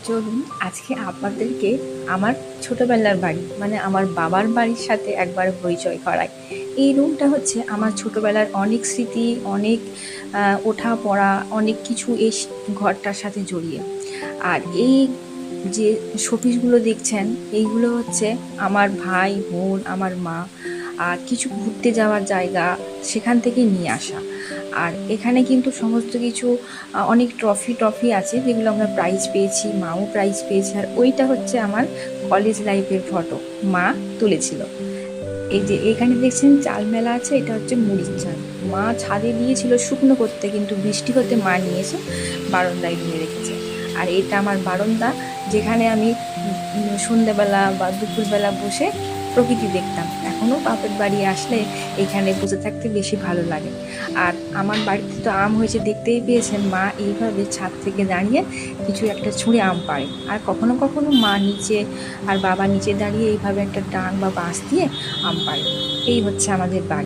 চলুন আজকে আপনাদেরকে আমার ছোটবেলার বাড়ি মানে আমার বাবার বাড়ির সাথে একবার পরিচয় করাই। এই রুমটা হচ্ছে আমার ছোটবেলার অনেক স্মৃতি, অনেক ওঠা পড়া, অনেক কিছু ঘরটার সাথে জড়িয়ে। আর এই যে শোপিসগুলো দেখছেন, এইগুলো হচ্ছে আমার ভাই বোন, আমার মা আর কিছু ঘুরতে যাওয়ার জায়গা সেখান থেকে নিয়ে আসা। আর এখানে কিন্তু সমস্ত কিছু অনেক ট্রফি আছে যেগুলো আমরা প্রাইজ পেয়েছি, মাও প্রাইজ পেয়েছে। আর ওইটা হচ্ছে আমার কলেজ লাইফের ফটো, মা তুলেছিল। এই যে এখানে দেখছেন চাল মেলা আছে, এটা হচ্ছে মুড়ির চাল। মা ছাদে দিয়েছিল শুকনো করতে, কিন্তু বৃষ্টি হতে মা নিয়ে এসে বারান্দায় দিয়ে রেখেছে। আর এটা আমার বারান্দা, যেখানে আমি সন্ধ্যেবেলা বা দুপুরবেলা বসে প্রকৃতি দেখতাম। এখনও বাপের বাড়ি আসলে এখানে বসে থাকতে বেশি ভালো লাগে। আর আমার বাড়িতে তো আম হয়েছে, দেখতেই পেয়েছেন। মা এইভাবে ছাদ থেকে দাঁড়িয়ে কিছু একটা ছুঁড়ে আম পাড়ে, আর কখনো কখনো মা নিচে আর বাবা নিচে দাঁড়িয়ে এইভাবে একটা ডাং বা বাঁশ দিয়ে আম পাড়ে। এই হচ্ছে আমাদের বাড়ি।